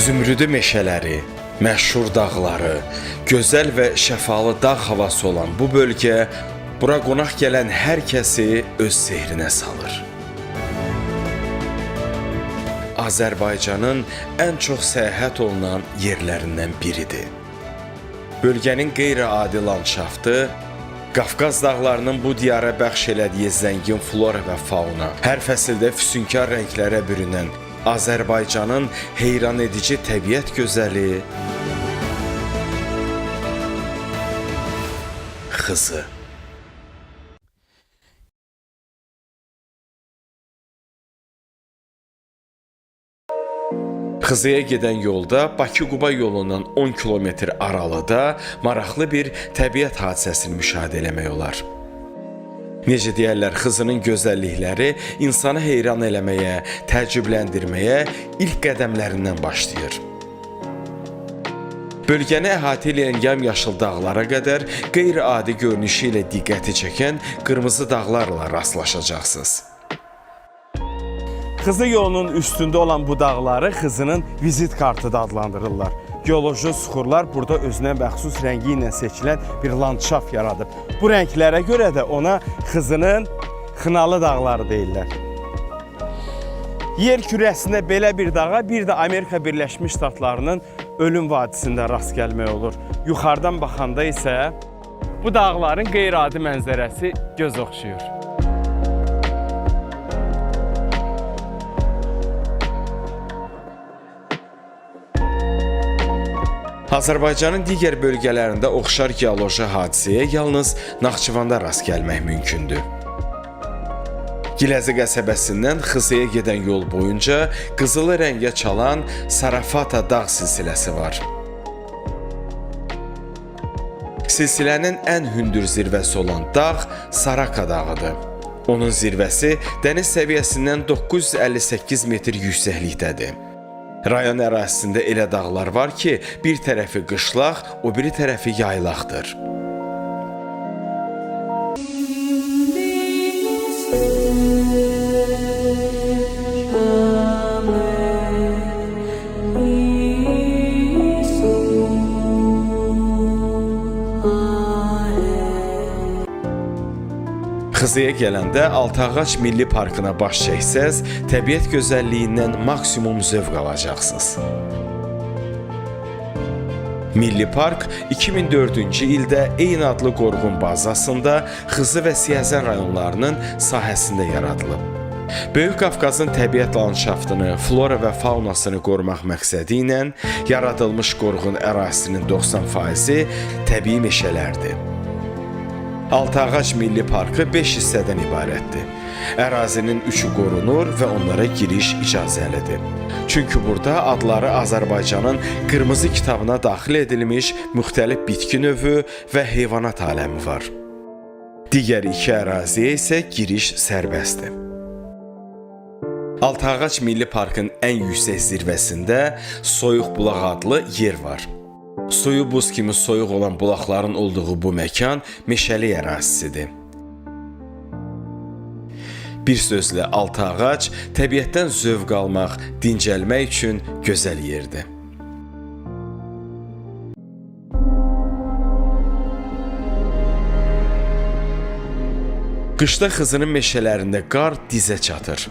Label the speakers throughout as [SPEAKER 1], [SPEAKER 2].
[SPEAKER 1] Zümrüdü meşələri, məşhur dağları, gözəl və şəfalı dağ havası olan bu bölgə bura qonaq gələn hər kəsi öz sehrinə salır. Azərbaycanın ən çox səyahət olunan yerlərindən biridir. Bölgənin qeyri-adi landşaftı, Qafqaz dağlarının bu diyara bəxş elədiyi zəngin flora və fauna, hər fəsildə füsunkar rənglərə bürünən Azərbaycanın heyran edici təbiət gözəli Xızı. Xızıya gedən yolda Bakı-Quba yolundan 10 kilometr aralıda maraqlı bir təbiət hadisəsini müşahidə eləmək olar. Necə deyərlər, Xızının gözəllikləri insanı heyran eləməyə, təəccübləndirməyə ilk qədəmlərindən başlayır. Bölgəni əhatə edən yamyaşıl dağlara qədər qeyri-adi görünüşü ilə diqqəti çəkən qırmızı dağlarla rastlaşacaqsınız.
[SPEAKER 2] Xızı yolunun üstündə olan bu dağları Xızının vizit kartı da adlandırırlar. Geoloji süxurlar burada özünə məxsus rəngi ilə seçilən bir landşaft yaradıb. Bu rənglərə görə də ona Xızının Xınalı dağları deyirlər. Yer kürəsində belə bir dağa bir də Amerika Birləşmiş Ştatlarının Ölüm vadisində rast gəlmək olur. Yuxarıdan baxanda isə bu dağların qeyri-adi mənzərəsi göz oxşayır.
[SPEAKER 1] Azərbaycanın digər bölgələrində oxşar geoloji hadisəyə yalnız Naxçıvanda rast gəlmək mümkündür. Giləzi qəsəbəsindən Xızıya gedən yol boyunca qızılı rəngə çalan Sarafata dağ silsiləsi var. Silsilənin ən hündür zirvəsi olan dağ Saraka dağıdır. Onun zirvəsi dəniz səviyyəsindən 958 metr yüksəklikdədir. Rayon ərazisində elə dağlar var ki, bir tərəfi qışlaq, o biri tərəfi yaylaqdır. Xızıya gələndə Altağac Milli Parkına baş çəksəz, təbiət gözəlliyindən maksimum zövq alacaqsınız. Milli Park 2004-cü ildə eyni adlı qorğun bazasında Xızı və Siyəzən rayonlarının sahəsində yaradılıb. Böyük Qafqazın təbiət landşaftını, flora və faunasını qorumaq məqsədi ilə yaradılmış qorğun ərazisinin 90%-i təbii meşələrdir. Altağac Milli Parkı 5 hissədən ibarətdir. Ərazinin 3-ü qorunur və onlara giriş icazəlidir. Çünki burada adları Azərbaycanın Qırmızı kitabına daxil edilmiş müxtəlif bitki növü və heyvanat aləmi var. Digər 2 əraziyə isə giriş sərbəstdir. Altağac Milli Parkın ən yüksək zirvəsində Soyuq bulaq adlı yer var. Suyu buz kimi soyuq olan bulaqların olduğu bu məkan meşəli ərazisidir. Bir sözlə Altağac təbiətdən zövq almaq, dincəlmək üçün gözəl yerdir. Qışda Xızının meşələrində qar dizə çatır.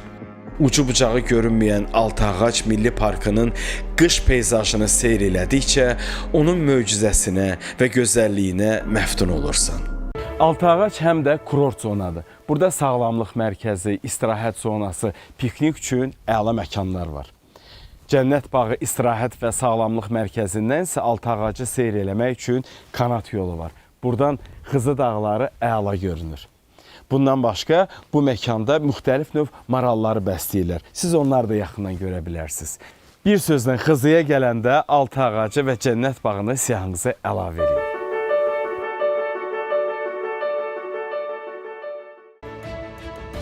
[SPEAKER 1] Ucu bucağı görünməyən Altağac Milli Parkının qış peyzajını seyr elədikcə onun möcüzəsinə və gözəlliyinə məftun olursan.
[SPEAKER 2] Altağac həm də kurort zonadır. Burada sağlamlıq mərkəzi, istirahət zonası, piknik üçün əla məkanlar var. Cənnət bağı istirahət və sağlamlıq mərkəzindən isə Altağacı seyr eləmək üçün kanat yolu var. Buradan Xızı dağları əla görünür. Bundan başqa bu məkanda müxtəlif növ maralları bəsləyirlər. Siz onları da yaxından görə bilərsiniz. Bir sözlə Xızıya gələndə Altağacı və Cənnət bağını siyahınıza əlavə edin.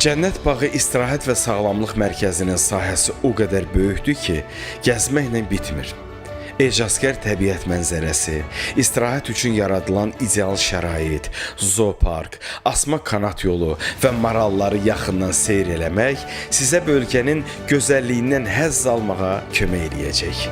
[SPEAKER 1] Cənnət bağı istirahət və sağlamlıq mərkəzinin sahəsi o qədər böyükdür ki, gəzməklə bitmir. Ecazkar təbiət mənzərəsi, istirahət üçün yaradılan ideal şərait, zoopark, asma kanat yolu və maralları yaxından seyr eləmək sizə bölgənin gözəlliyindən həzz almağa kömək eləyəcək.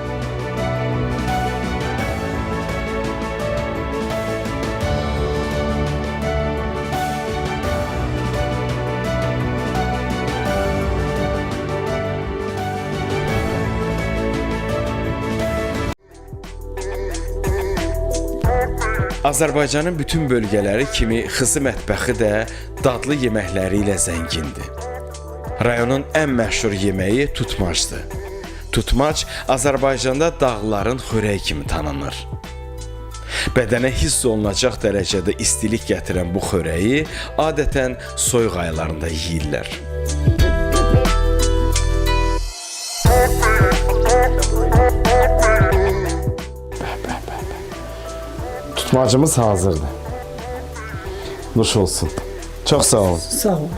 [SPEAKER 1] Azərbaycanın bütün bölgələri kimi Xızı mətbəxi də dadlı yeməkləri ilə zəngindir. Rayonun ən məşhur yeməyi tutmacdır. Tutmac Azərbaycanda dağların xörəyi kimi tanınır. Bədənə hiss olunacaq dərəcədə istilik gətirən bu xörəyi adətən soyuq aylarında yeyirlər.
[SPEAKER 2] Tutmacımız hazırdır. Nuş olsun. Çox sağ olun.
[SPEAKER 3] Sağ olun.